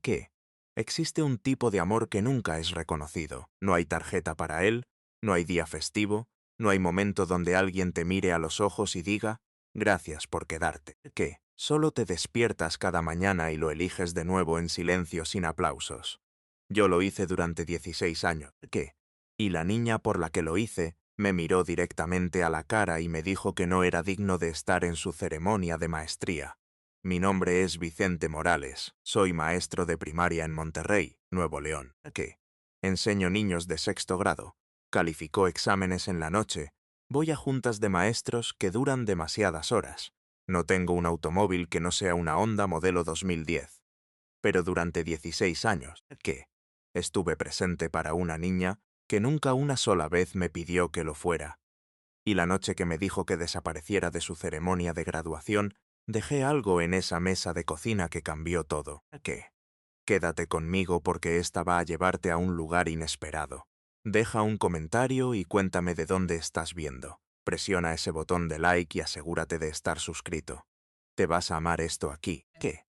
que existe un tipo de amor que nunca es reconocido. No hay tarjeta para él, no hay día festivo, no hay momento donde alguien te mire a los ojos y diga, gracias por quedarte. Que solo te despiertas cada mañana y lo eliges de nuevo en silencio sin aplausos. Yo lo hice durante 16 años. ¿Qué? Y la niña por la que lo hice me miró directamente a la cara y me dijo que no era digno de estar en su ceremonia de maestría. Mi nombre es Vicente Morales, soy maestro de primaria en Monterrey, Nuevo León. ¿Qué? Enseño niños de 6º grado, califico exámenes en la noche, voy a juntas de maestros que duran demasiadas horas. No tengo un automóvil que no sea una Honda modelo 2010. Pero durante 16 años, ¿qué? Estuve presente para una niña que nunca una sola vez me pidió que lo fuera. Y la noche que me dijo que desapareciera de su ceremonia de graduación, dejé algo en esa mesa de cocina que cambió todo. ¿Qué? Quédate conmigo porque esta va a llevarte a un lugar inesperado. Deja un comentario y cuéntame de dónde estás viendo. Presiona ese botón de like y asegúrate de estar suscrito. Te vas a amar esto aquí. ¿Qué?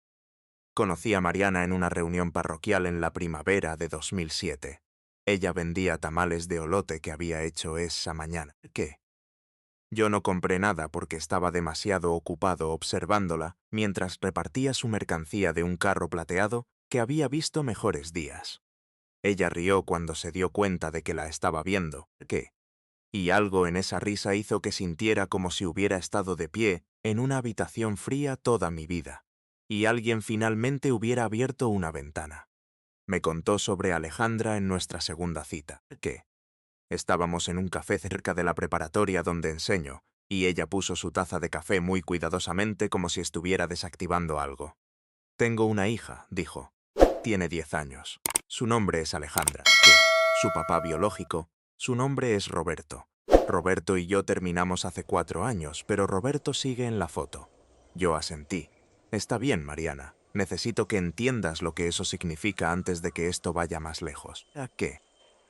Conocí a Mariana en una reunión parroquial en la primavera de 2007. Ella vendía tamales de olote que había hecho esa mañana. ¿Qué? Yo no compré nada porque estaba demasiado ocupado observándola mientras repartía su mercancía de un carro plateado que había visto mejores días. Ella rió cuando se dio cuenta de que la estaba viendo. ¿Qué? Y algo en esa risa hizo que sintiera como si hubiera estado de pie en una habitación fría toda mi vida, y alguien finalmente hubiera abierto una ventana. Me contó sobre Alejandra en nuestra segunda cita. ¿Qué? Estábamos en un café cerca de la preparatoria donde enseño, y ella puso su taza de café muy cuidadosamente como si estuviera desactivando algo. Tengo una hija, dijo. Tiene 10 años. Su nombre es Alejandra. ¿Qué? Su papá biológico, su nombre es Roberto. Roberto y yo terminamos hace 4 años, pero Roberto sigue en la foto. Yo asentí. Está bien, Mariana. Necesito que entiendas lo que eso significa antes de que esto vaya más lejos. ¿A qué?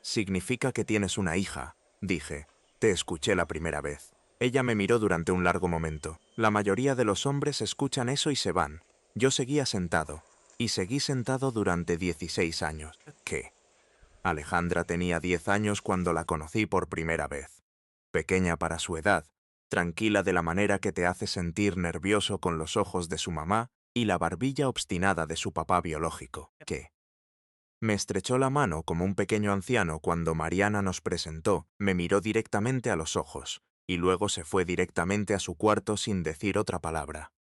Significa que tienes una hija, dije. Te escuché la primera vez. Ella me miró durante un largo momento. La mayoría de los hombres escuchan eso y se van. Yo seguía sentado. Y seguí sentado durante 16 años. ¿Qué? Alejandra tenía 10 años cuando la conocí por primera vez. Pequeña para su edad, tranquila de la manera que te hace sentir nervioso con los ojos de su mamá y la barbilla obstinada de su papá biológico. ¿Qué? Me estrechó la mano como un pequeño anciano cuando Mariana nos presentó, me miró directamente a los ojos, y luego se fue directamente a su cuarto sin decir otra palabra.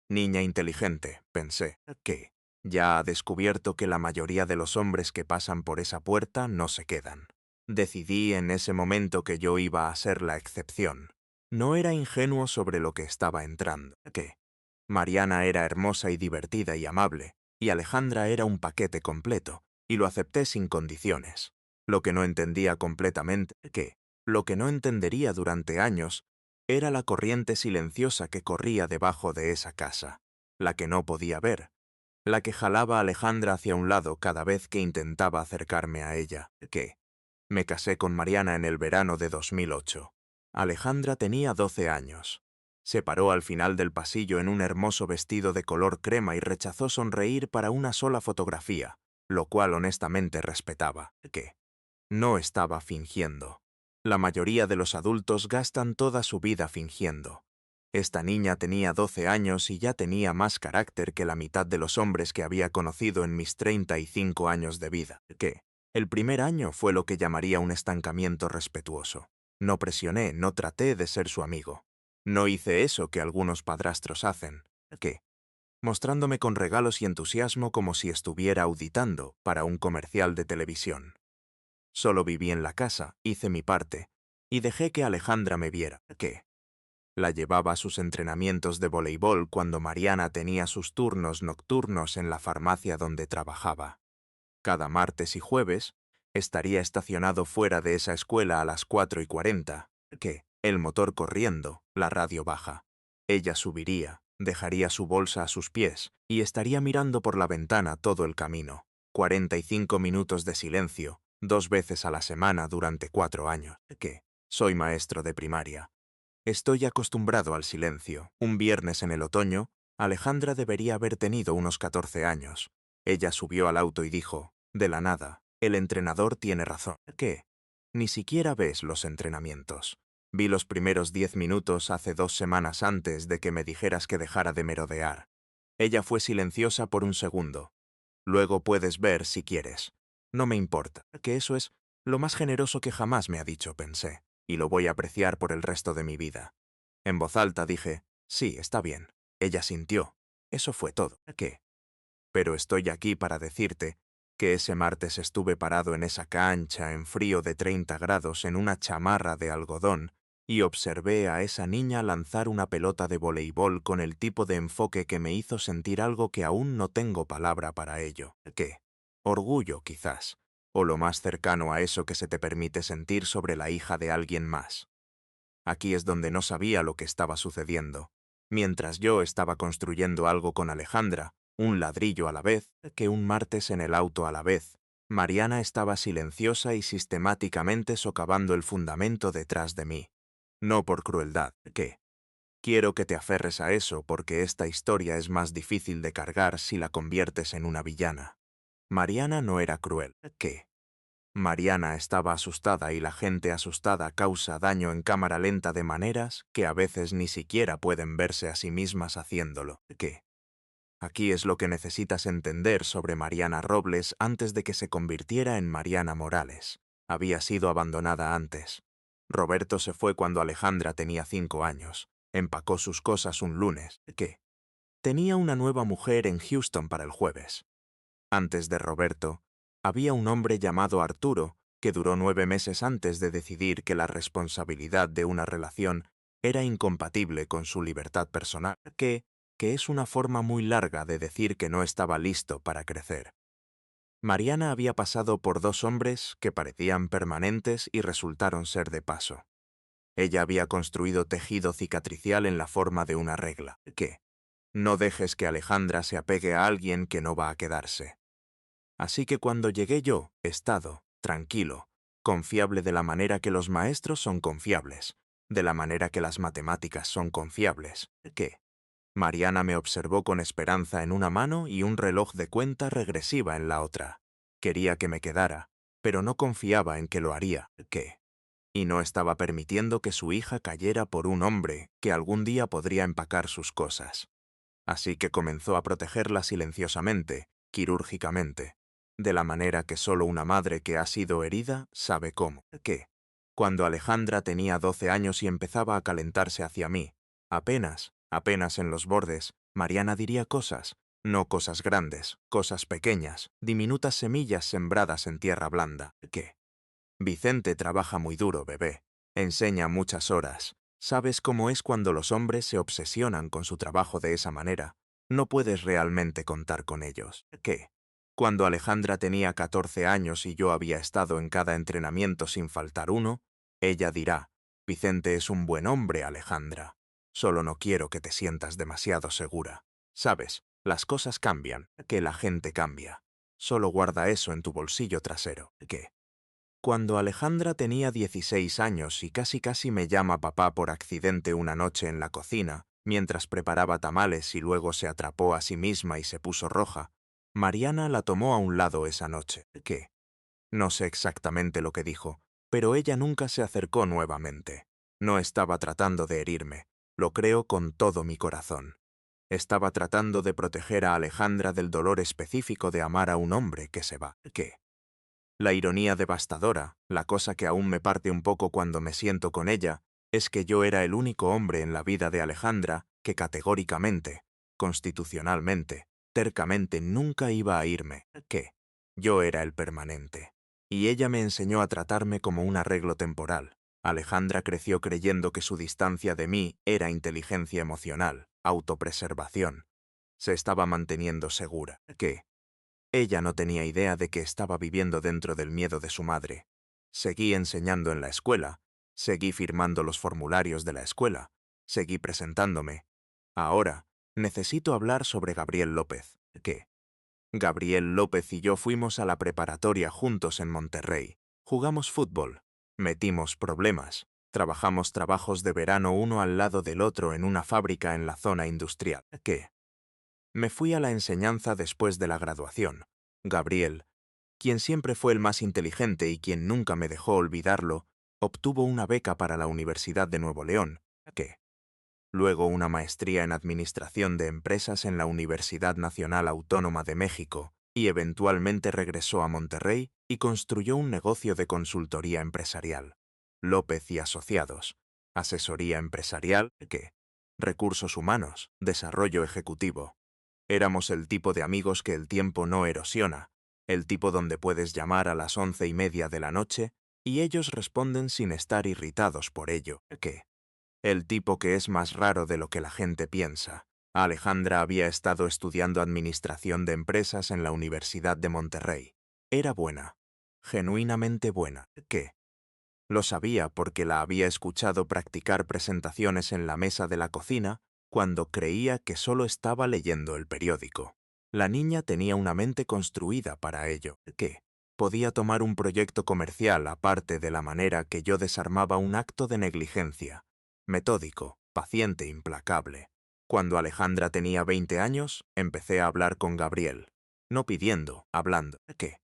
Niña inteligente, pensé, que ya ha descubierto que la mayoría de los hombres que pasan por esa puerta no se quedan. Decidí en ese momento que yo iba a ser la excepción. No era ingenuo sobre lo que estaba entrando. ¿Qué? Mariana era hermosa y divertida y amable, y Alejandra era un paquete completo, y lo acepté sin condiciones. Lo que no entendía completamente, lo que no entendería durante años, era la corriente silenciosa que corría debajo de esa casa, la que no podía ver, la que jalaba a Alejandra hacia un lado cada vez que intentaba acercarme a ella. Me casé con Mariana en el verano de 2008. Alejandra tenía 12 años. Se paró al final del pasillo en un hermoso vestido de color crema y rechazó sonreír para una sola fotografía, lo cual honestamente respetaba. No estaba fingiendo. La mayoría de los adultos gastan toda su vida fingiendo. Esta niña tenía 12 años y ya tenía más carácter que la mitad de los hombres que había conocido en mis 35 años de vida. El primer año fue lo que llamaría un estancamiento respetuoso. No presioné, no traté de ser su amigo. No hice eso que algunos padrastros hacen. Mostrándome con regalos y entusiasmo como si estuviera auditando para un comercial de televisión. Solo viví en la casa, hice mi parte, y dejé que Alejandra me viera. La llevaba a sus entrenamientos de voleibol cuando Mariana tenía sus turnos nocturnos en la farmacia donde trabajaba. Cada martes y jueves estaría estacionado fuera de esa escuela a las 4:40. El motor corriendo, la radio baja. Ella subiría, dejaría su bolsa a sus pies y estaría mirando por la ventana todo el camino. 45 minutos de silencio, 2 veces a la semana durante 4 años. Soy maestro de primaria. Estoy acostumbrado al silencio. Un viernes en el otoño, Alejandra debería haber tenido unos 14 años. Ella subió al auto y dijo, de la nada, el entrenador tiene razón. ¿Qué? Ni siquiera ves los entrenamientos. Vi los primeros 10 minutos hace 2 semanas antes de que me dijeras que dejara de merodear. Ella fue silenciosa por un segundo. Luego puedes ver si quieres. No me importa, que eso es lo más generoso que jamás me ha dicho, pensé, y lo voy a apreciar por el resto de mi vida. En voz alta dije, sí, está bien. Ella sintió. Eso fue todo. ¿Qué? Pero estoy aquí para decirte que ese martes estuve parado en esa cancha en frío de 30 grados en una chamarra de algodón y observé a esa niña lanzar una pelota de voleibol con el tipo de enfoque que me hizo sentir algo que aún no tengo palabra para ello. ¿Qué? Orgullo, quizás, o lo más cercano a eso que se te permite sentir sobre la hija de alguien más. Aquí es donde no sabía lo que estaba sucediendo. Mientras yo estaba construyendo algo con Alejandra, un ladrillo a la vez, que un martes en el auto a la vez, Mariana estaba silenciosa y sistemáticamente socavando el fundamento detrás de mí. No por crueldad, ¿qué? Quiero que te aferres a eso porque esta historia es más difícil de cargar si la conviertes en una villana. Mariana no era cruel, ¿qué? Mariana estaba asustada y la gente asustada causa daño en cámara lenta de maneras que a veces ni siquiera pueden verse a sí mismas haciéndolo. ¿Qué? Aquí es lo que necesitas entender sobre Mariana Robles antes de que se convirtiera en Mariana Morales. Había sido abandonada antes. Roberto se fue cuando Alejandra tenía 5 años. Empacó sus cosas un lunes. ¿Qué? Tenía una nueva mujer en Houston para el jueves. Antes de Roberto, había un hombre llamado Arturo que duró 9 meses antes de decidir que la responsabilidad de una relación era incompatible con su libertad personal, que es una forma muy larga de decir que no estaba listo para crecer. Mariana había pasado por 2 hombres que parecían permanentes y resultaron ser de paso. Ella había construido tejido cicatricial en la forma de una regla, que no dejes que Alejandra se apegue a alguien que no va a quedarse. Así que cuando llegué yo, estado, tranquilo, confiable de la manera que los maestros son confiables, de la manera que las matemáticas son confiables, ¿qué? Mariana me observó con esperanza en una mano y un reloj de cuenta regresiva en la otra. Quería que me quedara, pero no confiaba en que lo haría, ¿qué? Y no estaba permitiendo que su hija cayera por un hombre que algún día podría empacar sus cosas. Así que comenzó a protegerla silenciosamente, quirúrgicamente, de la manera que solo una madre que ha sido herida sabe cómo. ¿Qué? Cuando Alejandra tenía 12 años y empezaba a calentarse hacia mí, apenas en los bordes, Mariana diría cosas, no cosas grandes, cosas pequeñas, diminutas semillas sembradas en tierra blanda. ¿Qué? Vicente trabaja muy duro, bebé. Enseña muchas horas. ¿Sabes cómo es cuando los hombres se obsesionan con su trabajo de esa manera? No puedes realmente contar con ellos. ¿Qué? Cuando Alejandra tenía 14 años y yo había estado en cada entrenamiento sin faltar uno, ella dirá, Vicente es un buen hombre, Alejandra. Solo no quiero que te sientas demasiado segura. Sabes, las cosas cambian, que la gente cambia. Solo guarda eso en tu bolsillo trasero. ¿Qué? Cuando Alejandra tenía 16 años y casi me llama papá por accidente una noche en la cocina, mientras preparaba tamales y luego se atrapó a sí misma y se puso roja, Mariana la tomó a un lado esa noche. ¿Qué? No sé exactamente lo que dijo, pero ella nunca se acercó nuevamente. No estaba tratando de herirme, lo creo con todo mi corazón. Estaba tratando de proteger a Alejandra del dolor específico de amar a un hombre que se va. ¿Qué? La ironía devastadora, la cosa que aún me parte un poco cuando me siento con ella, es que yo era el único hombre en la vida de Alejandra que categóricamente, constitucionalmente, tercamente nunca iba a irme, que yo era el permanente. Y ella me enseñó a tratarme como un arreglo temporal. Alejandra creció creyendo que su distancia de mí era inteligencia emocional, autopreservación. Se estaba manteniendo segura, que ella no tenía idea de que estaba viviendo dentro del miedo de su madre. Seguí enseñando en la escuela, seguí firmando los formularios de la escuela, seguí presentándome. Ahora, necesito hablar sobre Gabriel López. ¿Qué? Gabriel López y yo fuimos a la preparatoria juntos en Monterrey. Jugamos fútbol, metimos problemas, trabajamos trabajos de verano uno al lado del otro en una fábrica en la zona industrial. ¿Qué? Me fui a la enseñanza después de la graduación. Gabriel, quien siempre fue el más inteligente y quien nunca me dejó olvidarlo, obtuvo una beca para la Universidad de Nuevo León, que luego una maestría en Administración de Empresas en la Universidad Nacional Autónoma de México, y eventualmente regresó a Monterrey y construyó un negocio de consultoría empresarial. López y Asociados, asesoría empresarial, que recursos humanos, desarrollo ejecutivo. Éramos el tipo de amigos que el tiempo no erosiona, el tipo donde puedes llamar a las 11:30 de la noche y ellos responden sin estar irritados por ello, que el tipo que es más raro de lo que la gente piensa. Alejandra había estado estudiando administración de empresas en la Universidad de Monterrey. Era buena, genuinamente buena, que lo sabía porque la había escuchado practicar presentaciones en la mesa de la cocina cuando creía que solo estaba leyendo el periódico. La niña tenía una mente construida para ello, que podía tomar un proyecto comercial aparte de la manera que yo desarmaba un acto de negligencia. Metódico, paciente, implacable. Cuando Alejandra tenía 20 años, empecé a hablar con Gabriel. No pidiendo, hablando. ¿Qué?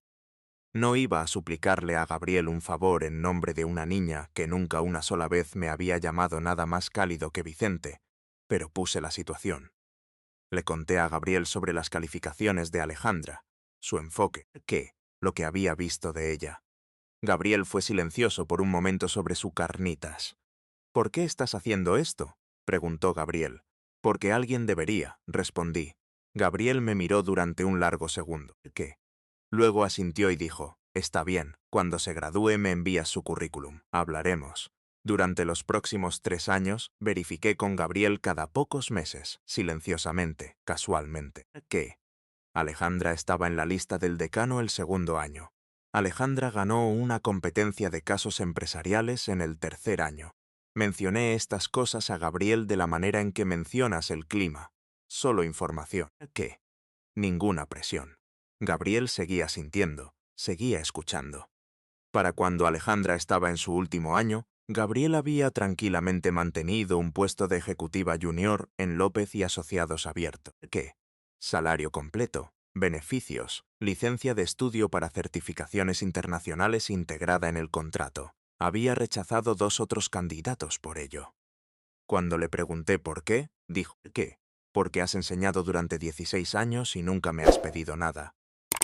No iba a suplicarle a Gabriel un favor en nombre de una niña que nunca una sola vez me había llamado nada más cálido que Vicente, pero puse la situación. Le conté a Gabriel sobre las calificaciones de Alejandra, su enfoque, lo que había visto de ella. Gabriel fue silencioso por un momento sobre su carnitas. ¿Por qué estás haciendo esto?, preguntó Gabriel. Porque alguien debería, respondí. Gabriel me miró durante un largo segundo. ¿Qué? Luego asintió y dijo, está bien, cuando se gradúe me envías su currículum, hablaremos. Durante los próximos 3 años, verifiqué con Gabriel cada pocos meses, silenciosamente, casualmente, que Alejandra estaba en la lista del decano el segundo año. Alejandra ganó una competencia de casos empresariales en el tercer año. Mencioné estas cosas a Gabriel de la manera en que mencionas el clima. Solo información, que ninguna presión. Gabriel seguía sintiendo, seguía escuchando. Para cuando Alejandra estaba en su último año, Gabriel había tranquilamente mantenido un puesto de ejecutiva junior en López y Asociados abierto, que salario completo, beneficios, licencia de estudio para certificaciones internacionales integrada en el contrato. Había rechazado 2 otros candidatos por ello. Cuando le pregunté por qué, dijo que porque has enseñado durante 16 años y nunca me has pedido nada.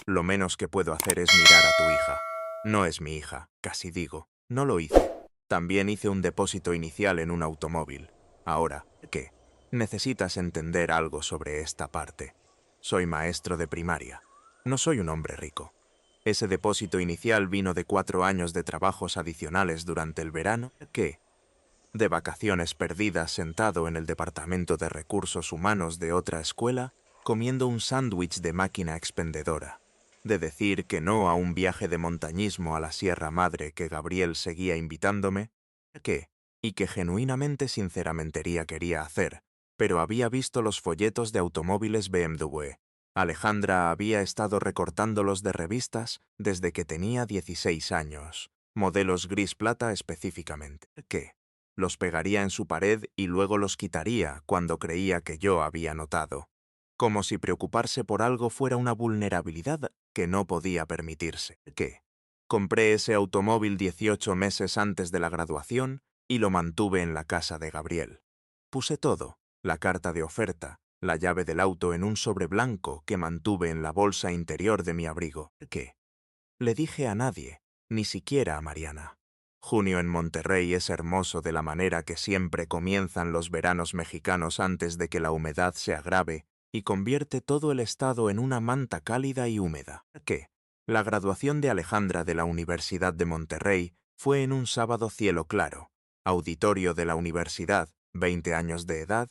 Lo menos que puedo hacer es mirar a tu hija. No es mi hija, casi digo. No lo hice. También hice un depósito inicial en un automóvil. Ahora, ¿qué? Necesitas entender algo sobre esta parte. Soy maestro de primaria. No soy un hombre rico. Ese depósito inicial vino de 4 años de trabajos adicionales durante el verano, de vacaciones perdidas sentado en el departamento de recursos humanos de otra escuela, comiendo un sándwich de máquina expendedora, de decir que no a un viaje de montañismo a la Sierra Madre que Gabriel seguía invitándome, y que genuinamente sinceramente quería hacer, pero había visto los folletos de automóviles BMW. Alejandra había estado recortándolos de revistas desde que tenía 16 años, modelos gris-plata específicamente, los pegaría en su pared y luego los quitaría cuando creía que yo había notado, como si preocuparse por algo fuera una vulnerabilidad que no podía permitirse. Compré ese automóvil 18 meses antes de la graduación y lo mantuve en la casa de Gabriel. Puse todo, la carta de oferta, la llave del auto en un sobre blanco que mantuve en la bolsa interior de mi abrigo. Le dije a nadie, ni siquiera a Mariana. Junio en Monterrey es hermoso de la manera que siempre comienzan los veranos mexicanos antes de que la humedad se agrave y convierte todo el estado en una manta cálida y húmeda. La graduación de Alejandra de la Universidad de Monterrey fue en un sábado cielo claro, auditorio de la universidad, 20 años de edad,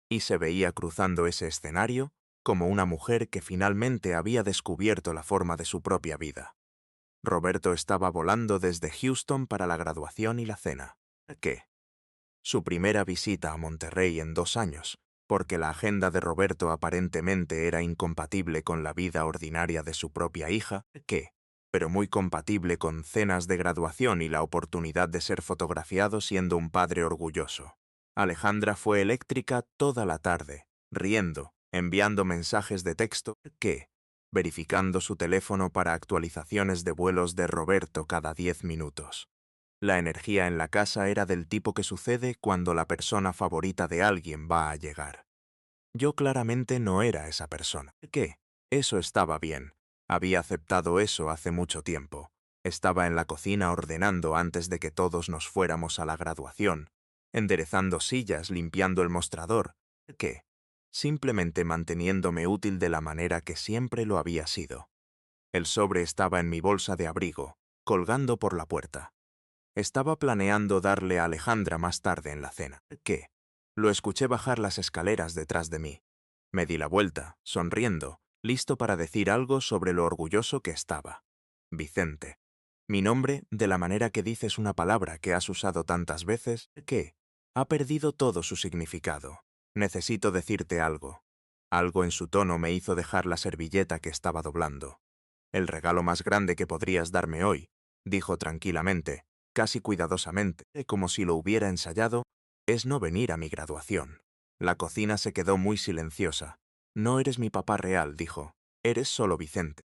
y se veía cruzando ese escenario como una mujer que finalmente había descubierto la forma de su propia vida. Roberto estaba volando desde Houston para la graduación y la cena. Su primera visita a Monterrey en 2 años, porque la agenda de Roberto aparentemente era incompatible con la vida ordinaria de su propia hija, pero muy compatible con cenas de graduación y la oportunidad de ser fotografiado siendo un padre orgulloso. Alejandra fue eléctrica toda la tarde, riendo, enviando mensajes de texto, verificando su teléfono para actualizaciones de vuelos de Roberto cada 10 minutos. La energía en la casa era del tipo que sucede cuando la persona favorita de alguien va a llegar. Yo claramente no era esa persona. Eso estaba bien. Había aceptado eso hace mucho tiempo. Estaba en la cocina ordenando antes de que todos nos fuéramos a la graduación, enderezando sillas, limpiando el mostrador. Simplemente manteniéndome útil de la manera que siempre lo había sido. El sobre estaba en mi bolsa de abrigo, colgando por la puerta. Estaba planeando darle a Alejandra más tarde en la cena. Lo escuché bajar las escaleras detrás de mí. Me di la vuelta, sonriendo, listo para decir algo sobre lo orgulloso que estaba. Vicente. Mi nombre, de la manera que dices una palabra que has usado tantas veces, ha perdido todo su significado. Necesito decirte algo. Algo en su tono me hizo dejar la servilleta que estaba doblando. El regalo más grande que podrías darme hoy, dijo tranquilamente, casi cuidadosamente, como si lo hubiera ensayado, es no venir a mi graduación. La cocina se quedó muy silenciosa. No eres mi papá real, dijo. Eres solo Vicente.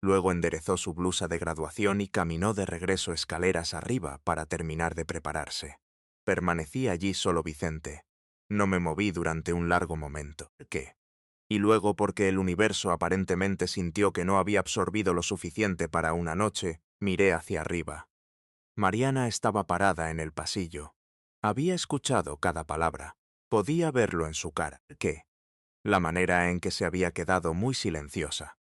Luego enderezó su blusa de graduación y caminó de regreso escaleras arriba para terminar de prepararse. Permanecí allí solo Vicente. No me moví durante un largo momento. Y luego porque el universo aparentemente sintió que no había absorbido lo suficiente para una noche, miré hacia arriba. Mariana estaba parada en el pasillo. Había escuchado cada palabra. Podía verlo en su cara. La manera en que se había quedado muy silenciosa.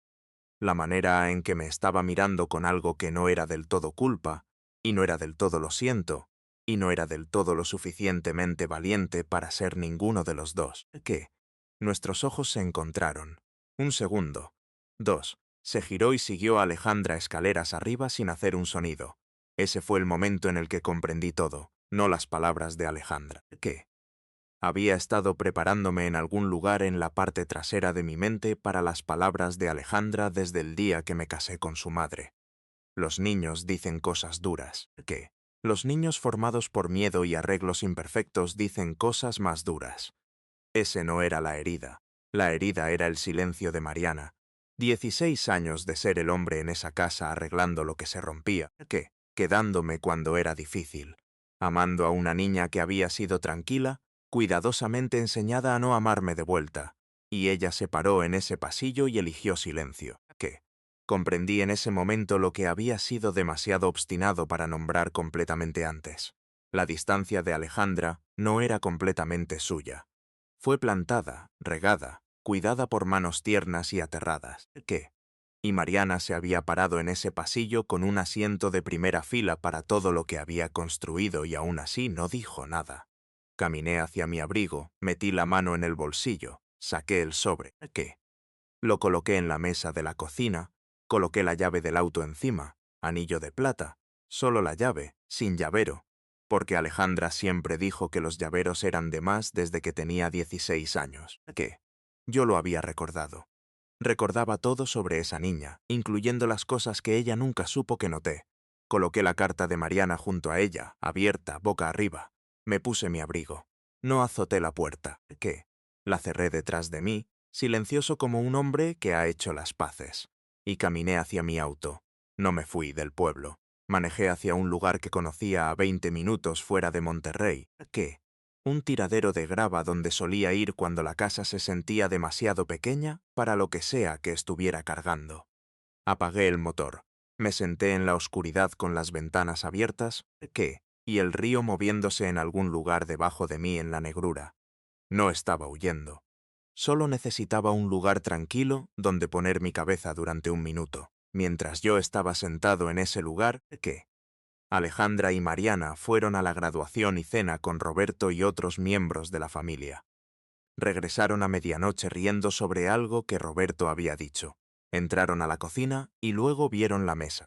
La manera en que me estaba mirando con algo que no era del todo culpa, y no era del todo lo siento, y no era del todo lo suficientemente valiente para ser ninguno de los dos. Nuestros ojos se encontraron. Un segundo. 2. Se giró y siguió a Alejandra escaleras arriba sin hacer un sonido. Ese fue el momento en el que comprendí todo, no las palabras de Alejandra. Había estado preparándome en algún lugar en la parte trasera de mi mente para las palabras de Alejandra desde el día que me casé con su madre. Los niños dicen cosas duras. Los niños formados por miedo y arreglos imperfectos dicen cosas más duras. Ese no era la herida. La herida era el silencio de Mariana. 16 años de ser el hombre en esa casa arreglando lo que se rompía. Quedándome cuando era difícil. Amando a una niña que había sido tranquila, cuidadosamente enseñada a no amarme de vuelta. Y ella se paró en ese pasillo y eligió silencio. Comprendí en ese momento lo que había sido demasiado obstinado para nombrar completamente antes. La distancia de Alejandra no era completamente suya. Fue plantada, regada, cuidada por manos tiernas y aterradas. Y Mariana se había parado en ese pasillo con un asiento de primera fila para todo lo que había construido y aún así no dijo nada. Caminé hacia mi abrigo, metí la mano en el bolsillo, saqué el sobre. Lo coloqué en la mesa de la cocina, coloqué la llave del auto encima, anillo de plata, solo la llave, sin llavero, porque Alejandra siempre dijo que los llaveros eran de más desde que tenía 16 años. Yo lo había recordado. Recordaba todo sobre esa niña, incluyendo las cosas que ella nunca supo que noté. Coloqué la carta de Mariana junto a ella, abierta, boca arriba. Me puse mi abrigo. No azoté la puerta. La cerré detrás de mí, silencioso como un hombre que ha hecho las paces. Y caminé hacia mi auto. No me fui del pueblo. Manejé hacia un lugar que conocía a 20 minutos fuera de Monterrey. Un tiradero de grava donde solía ir cuando la casa se sentía demasiado pequeña para lo que sea que estuviera cargando. Apagué el motor. Me senté en la oscuridad con las ventanas abiertas, y el río moviéndose en algún lugar debajo de mí en la negrura. No estaba huyendo. Solo necesitaba un lugar tranquilo donde poner mi cabeza durante un minuto. Mientras yo estaba sentado en ese lugar, Alejandra y Mariana fueron a la graduación y cena con Roberto y otros miembros de la familia. Regresaron a medianoche riendo sobre algo que Roberto había dicho. Entraron a la cocina y luego vieron la mesa.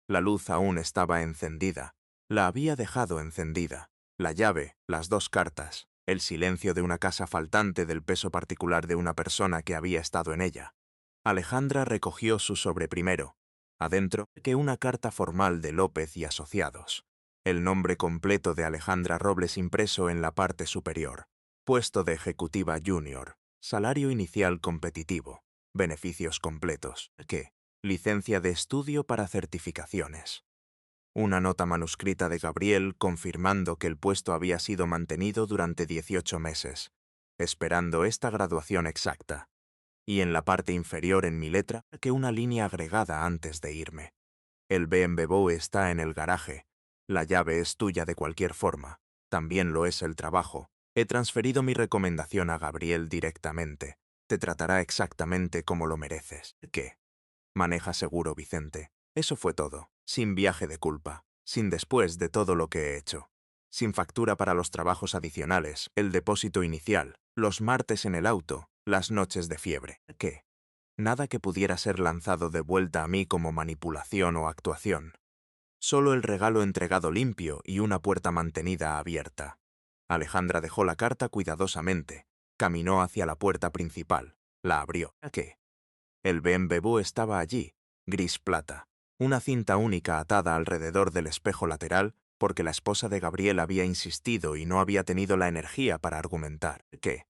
La luz aún estaba encendida. La había dejado encendida. La llave, las 2 cartas, el silencio de una casa faltante del peso particular de una persona que había estado en ella. Alejandra recogió su sobre primero. Adentro, una carta formal de López y Asociados. El nombre completo de Alejandra Robles impreso en la parte superior. Puesto de ejecutiva junior. salario inicial competitivo, beneficios completos, ¿qué? Licencia de estudio para certificaciones. Una nota manuscrita de Gabriel confirmando que el puesto había sido mantenido durante 18 meses, esperando esta graduación exacta. Y en la parte inferior en mi letra, que una línea agregada antes de irme. El BMW está en el garaje. La llave es tuya de cualquier forma. También lo es el trabajo. He transferido mi recomendación a Gabriel directamente. Te tratará exactamente como lo mereces. ¿Qué? Maneja seguro, Vicente. Eso fue todo. Sin viaje de culpa. Sin después de todo lo que he hecho. Sin factura para los trabajos adicionales, el depósito inicial, los martes en el auto, las noches de fiebre. ¿Qué? Nada que pudiera ser lanzado de vuelta a mí como manipulación o actuación. Solo el regalo entregado limpio y una puerta mantenida abierta. Alejandra dejó la carta cuidadosamente. Caminó hacia la puerta principal. La abrió. ¿Qué? El BMW estaba allí, gris plata. Una cinta única atada alrededor del espejo lateral porque la esposa de Gabriel había insistido y no había tenido la energía para argumentar. ¿Qué?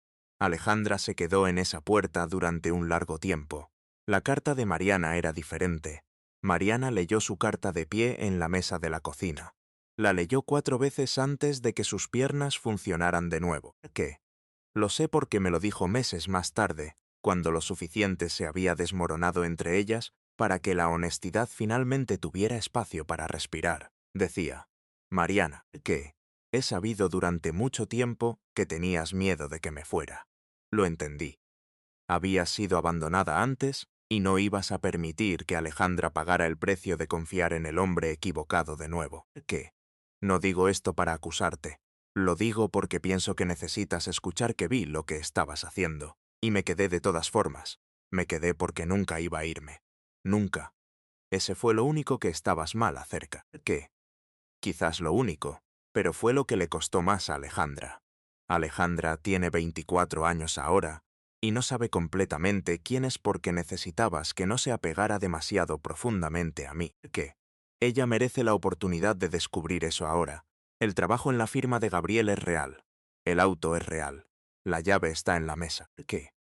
Alejandra se quedó en esa puerta durante un largo tiempo. La carta de Mariana era diferente. Mariana leyó su carta de pie en la mesa de la cocina. La leyó 4 veces antes de que sus piernas funcionaran de nuevo. ¿Qué? Lo sé porque me lo dijo meses más tarde, cuando lo suficiente se había desmoronado entre ellas para que la honestidad finalmente tuviera espacio para respirar. Decía, Mariana, que he sabido durante mucho tiempo que tenías miedo de que me fuera. Lo entendí. Habías sido abandonada antes y no ibas a permitir que Alejandra pagara el precio de confiar en el hombre equivocado de nuevo. ¿Qué? No digo esto para acusarte. Lo digo porque pienso que necesitas escuchar que vi lo que estabas haciendo. Y me quedé de todas formas. Me quedé porque nunca iba a irme. Nunca. Ese fue lo único que estabas mal acerca. ¿Qué? Quizás lo único, pero fue lo que le costó más a Alejandra. Alejandra tiene 24 años ahora y no sabe completamente quién es porque necesitabas que no se apegara demasiado profundamente a mí. ¿Qué? Ella merece la oportunidad de descubrir eso ahora. El trabajo en la firma de Gabriel es real. El auto es real. La llave está en la mesa. ¿Qué?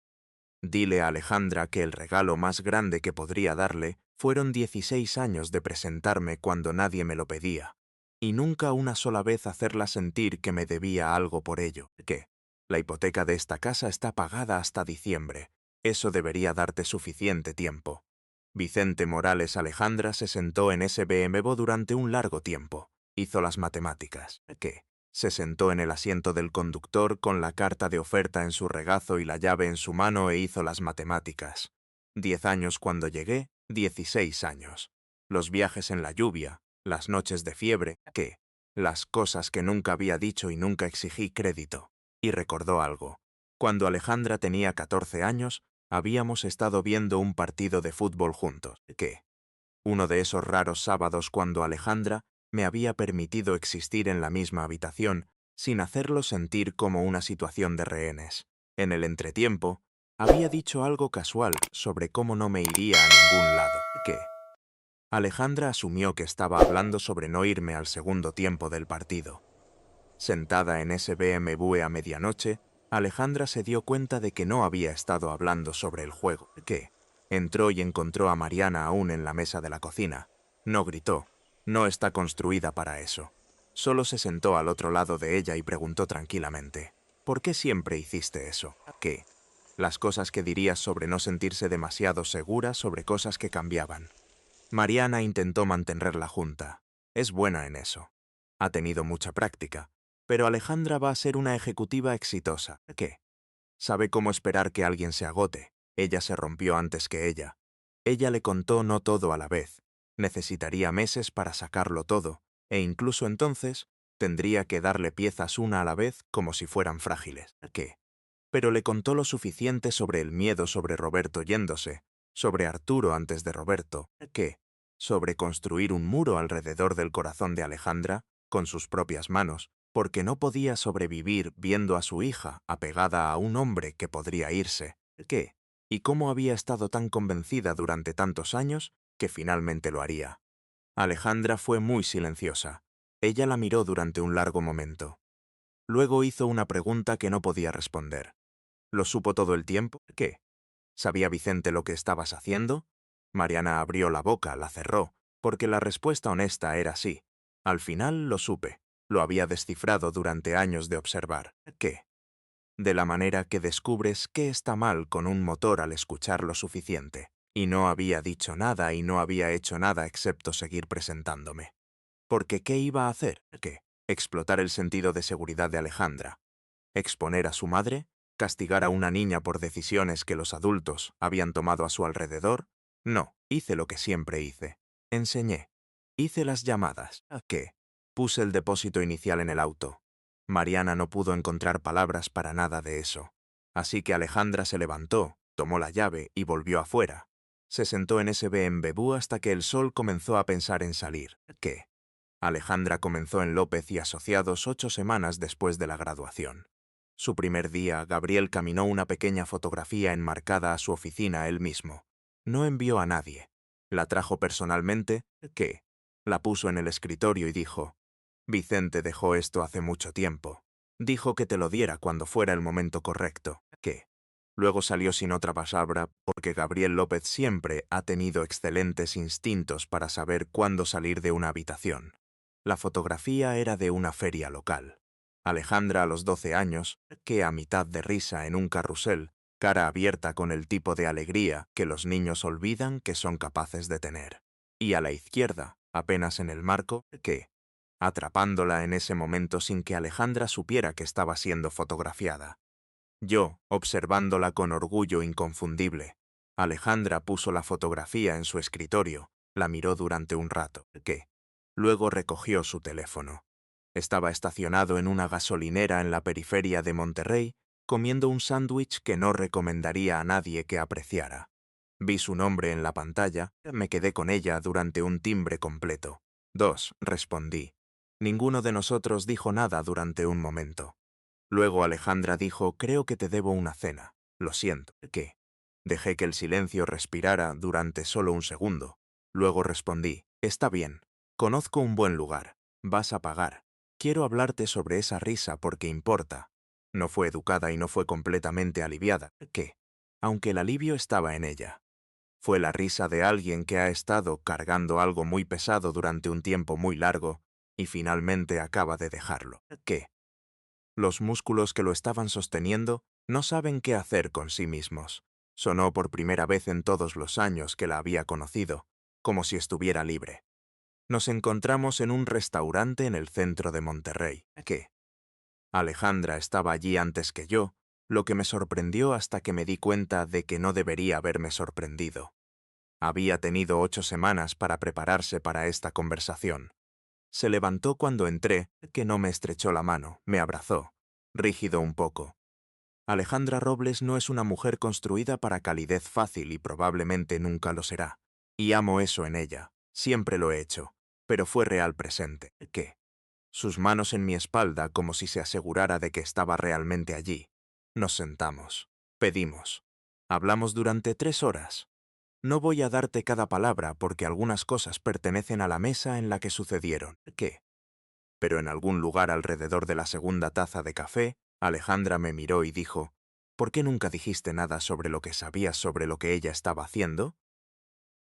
Dile a Alejandra que el regalo más grande que podría darle fueron 16 años de presentarme cuando nadie me lo pedía, y nunca una sola vez hacerla sentir que me debía algo por ello. ¿Qué? La hipoteca de esta casa está pagada hasta diciembre. Eso debería darte suficiente tiempo. Vicente Morales Alejandra se sentó en ese BMW durante un largo tiempo. Hizo las matemáticas. ¿Qué? Se sentó en el asiento del conductor con la carta de oferta en su regazo y la llave en su mano e hizo las matemáticas. 10 años cuando llegué, 16 años. Los viajes en la lluvia, las noches de fiebre, ¿qué? Las cosas que nunca había dicho y nunca exigí crédito. Y recordó algo. Cuando Alejandra tenía 14 años, habíamos estado viendo un partido de fútbol juntos. ¿Qué? Uno de esos raros sábados cuando Alejandra me había permitido existir en la misma habitación, sin hacerlo sentir como una situación de rehenes. En el entretiempo, había dicho algo casual sobre cómo no me iría a ningún lado. ¿Qué? Alejandra asumió que estaba hablando sobre no irme al segundo tiempo del partido. Sentada en ese BMW a medianoche, Alejandra se dio cuenta de que no había estado hablando sobre el juego. ¿Qué? Entró y encontró a Mariana aún en la mesa de la cocina. No gritó. No está construida para eso. Solo se sentó al otro lado de ella y preguntó tranquilamente, ¿por qué siempre hiciste eso? ¿Qué? Las cosas que dirías sobre no sentirse demasiado segura sobre cosas que cambiaban. Mariana intentó mantenerla junta. Es buena en eso. Ha tenido mucha práctica. Pero Alejandra va a ser una ejecutiva exitosa. ¿Qué? Sabe cómo esperar que alguien se agote. Ella se rompió antes que ella. Ella le contó no todo a la vez. Necesitaría meses para sacarlo todo, e incluso entonces tendría que darle piezas una a la vez como si fueran frágiles. ¿Qué? Pero le contó lo suficiente sobre el miedo sobre Roberto yéndose, sobre Arturo antes de Roberto, ¿qué? Sobre construir un muro alrededor del corazón de Alejandra, con sus propias manos, porque no podía sobrevivir viendo a su hija apegada a un hombre que podría irse. ¿Qué? Y cómo había estado tan convencida durante tantos años que finalmente lo haría. Alejandra fue muy silenciosa. Ella la miró durante un largo momento. Luego hizo una pregunta que no podía responder. ¿Lo supo todo el tiempo? ¿Qué? ¿Sabía Vicente lo que estabas haciendo? Mariana abrió la boca, la cerró, porque la respuesta honesta era sí. Al final lo supe. Lo había descifrado durante años de observar. ¿Qué? De la manera que descubres qué está mal con un motor al escuchar lo suficiente. Y no había dicho nada y no había hecho nada excepto seguir presentándome. Porque ¿qué iba a hacer? ¿Qué? Explotar el sentido de seguridad de Alejandra. ¿Exponer a su madre? ¿Castigar a una niña por decisiones que los adultos habían tomado a su alrededor? No, hice lo que siempre hice. Enseñé. Hice las llamadas. ¿A qué? Puse el depósito inicial en el auto. Mariana no pudo encontrar palabras para nada de eso. Así que Alejandra se levantó, tomó la llave y volvió afuera. Se sentó en ese BMW hasta que el sol comenzó a pensar en salir. ¿Qué? Alejandra comenzó en López y Asociados 8 semanas después de la graduación. Su primer día, Gabriel caminó una pequeña fotografía enmarcada a su oficina él mismo. No envió a nadie. La trajo personalmente, ¿qué? La puso en el escritorio y dijo, Vicente dejó esto hace mucho tiempo. Dijo que te lo diera cuando fuera el momento correcto, ¿qué? Luego salió sin otra palabra porque Gabriel López siempre ha tenido excelentes instintos para saber cuándo salir de una habitación. La fotografía era de una feria local. Alejandra a los 12 años, que a mitad de risa en un carrusel, cara abierta con el tipo de alegría que los niños olvidan que son capaces de tener. Y a la izquierda, apenas en el marco, que, atrapándola en ese momento sin que Alejandra supiera que estaba siendo fotografiada. Yo, observándola con orgullo inconfundible. Alejandra puso la fotografía en su escritorio, la miró durante un rato, que luego recogió su teléfono. Estaba estacionado en una gasolinera en la periferia de Monterrey, comiendo un sándwich que no recomendaría a nadie que apreciara. Vi su nombre en la pantalla, me quedé con ella durante un timbre completo. 2, respondí. Ninguno de nosotros dijo nada durante un momento. Luego Alejandra dijo, creo que te debo una cena. Lo siento. ¿Qué? Dejé que el silencio respirara durante solo un segundo. Luego respondí, está bien. Conozco un buen lugar. Vas a pagar. Quiero hablarte sobre esa risa porque importa. No fue educada y no fue completamente aliviada. ¿Qué? Aunque el alivio estaba en ella. Fue la risa de alguien que ha estado cargando algo muy pesado durante un tiempo muy largo y finalmente acaba de dejarlo. ¿Qué? Los músculos que lo estaban sosteniendo no saben qué hacer con sí mismos. Sonó por primera vez en todos los años que la había conocido, como si estuviera libre. Nos encontramos en un restaurante en el centro de Monterrey. ¿Qué? Alejandra estaba allí antes que yo, lo que me sorprendió hasta que me di cuenta de que no debería haberme sorprendido. Había tenido 8 semanas para prepararse para esta conversación. Se levantó cuando entré, que no me estrechó la mano, me abrazó, rígido un poco. Alejandra Robles no es una mujer construida para calidez fácil y probablemente nunca lo será. Y amo eso en ella, siempre lo he hecho, pero fue real presente. ¿Qué? Sus manos en mi espalda como si se asegurara de que estaba realmente allí. Nos sentamos. Pedimos. Hablamos durante 3 horas. No voy a darte cada palabra porque algunas cosas pertenecen a la mesa en la que sucedieron. ¿Qué? Pero en algún lugar alrededor de la segunda taza de café, Alejandra me miró y dijo, ¿por qué nunca dijiste nada sobre lo que sabías sobre lo que ella estaba haciendo?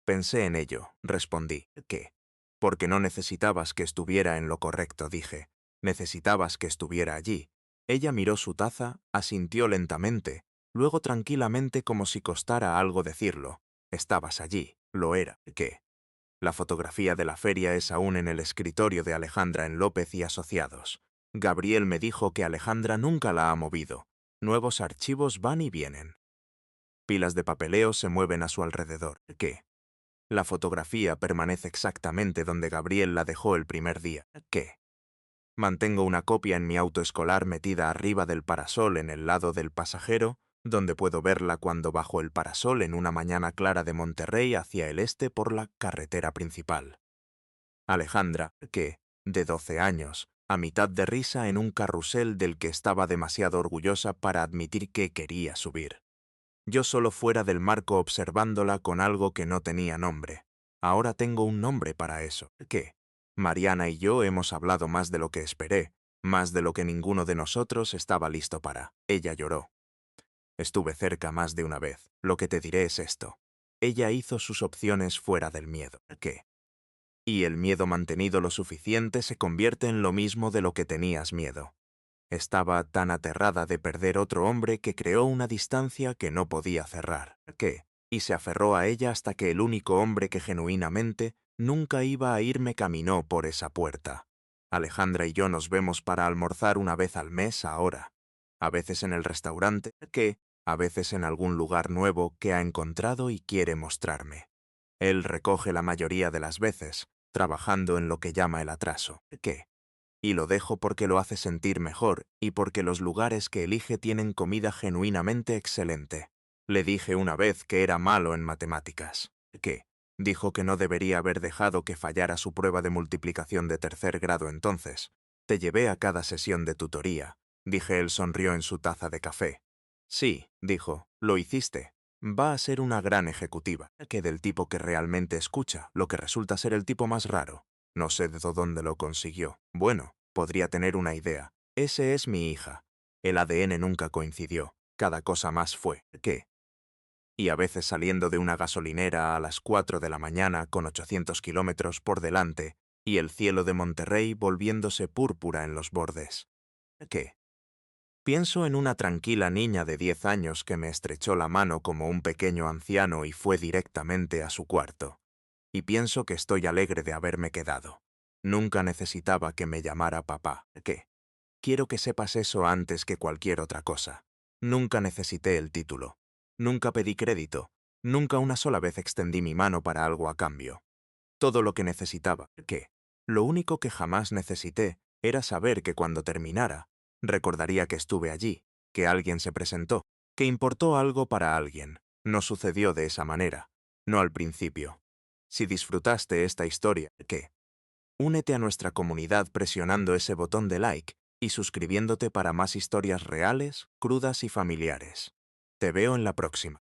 Pensé en ello, respondí. ¿Qué? Porque no necesitabas que estuviera en lo correcto, dije. Necesitabas que estuviera allí. Ella miró su taza, asintió lentamente, luego tranquilamente como si costara algo decirlo. Estabas allí, lo era. ¿Qué? La fotografía de la feria es aún en el escritorio de Alejandra en López y Asociados. Gabriel me dijo que Alejandra nunca la ha movido. Nuevos archivos van y vienen. Pilas de papeleo se mueven a su alrededor. ¿Qué? La fotografía permanece exactamente donde Gabriel la dejó el primer día. ¿Qué? Mantengo una copia en mi auto escolar metida arriba del parasol en el lado del pasajero, donde puedo verla cuando bajo el parasol en una mañana clara de Monterrey hacia el este por la carretera principal. Alejandra, que, de 12 años, a mitad de risa en un carrusel del que estaba demasiado orgullosa para admitir que quería subir. Yo solo fuera del marco observándola con algo que no tenía nombre. Ahora tengo un nombre para eso. ¿Qué? Mariana y yo hemos hablado más de lo que esperé, más de lo que ninguno de nosotros estaba listo para. Ella lloró. Estuve cerca más de una vez. Lo que te diré es esto. Ella hizo sus opciones fuera del miedo. ¿Qué? Y el miedo mantenido lo suficiente se convierte en lo mismo de lo que tenías miedo. Estaba tan aterrada de perder otro hombre que creó una distancia que no podía cerrar. ¿Qué? Y se aferró a ella hasta que el único hombre que genuinamente nunca iba a irme caminó por esa puerta. Alejandra y yo nos vemos para almorzar una vez al mes ahora. A veces en el restaurante, que a veces en algún lugar nuevo que ha encontrado y quiere mostrarme. Él recoge la mayoría de las veces, trabajando en lo que llama el atraso. ¿Qué? Y lo dejo porque lo hace sentir mejor y porque los lugares que elige tienen comida genuinamente excelente. Le dije una vez que era malo en matemáticas. ¿Qué? Dijo que no debería haber dejado que fallara su prueba de multiplicación de tercer grado entonces. Te llevé a cada sesión de tutoría. Dije él sonrió en su taza de café. Sí, dijo, lo hiciste. Va a ser una gran ejecutiva, que del tipo que realmente escucha, lo que resulta ser el tipo más raro. No sé de dónde lo consiguió. Bueno, podría tener una idea. Ese es mi hija. El ADN nunca coincidió. Cada cosa más fue. ¿Qué? Y a veces saliendo de una gasolinera a las 4 de la mañana con 800 kilómetros por delante y el cielo de Monterrey volviéndose púrpura en los bordes. ¿Qué? Pienso en una tranquila niña de 10 años que me estrechó la mano como un pequeño anciano y fue directamente a su cuarto. Y pienso que estoy alegre de haberme quedado. Nunca necesitaba que me llamara papá. ¿Qué? Quiero que sepas eso antes que cualquier otra cosa. Nunca necesité el título. Nunca pedí crédito. Nunca una sola vez extendí mi mano para algo a cambio. Todo lo que necesitaba. ¿Qué? Lo único que jamás necesité era saber que cuando terminara, recordaría que estuve allí, que alguien se presentó, que importó algo para alguien. No sucedió de esa manera. No al principio. Si disfrutaste esta historia, ¿qué? Únete a nuestra comunidad presionando ese botón de like y suscribiéndote para más historias reales, crudas y familiares. Te veo en la próxima.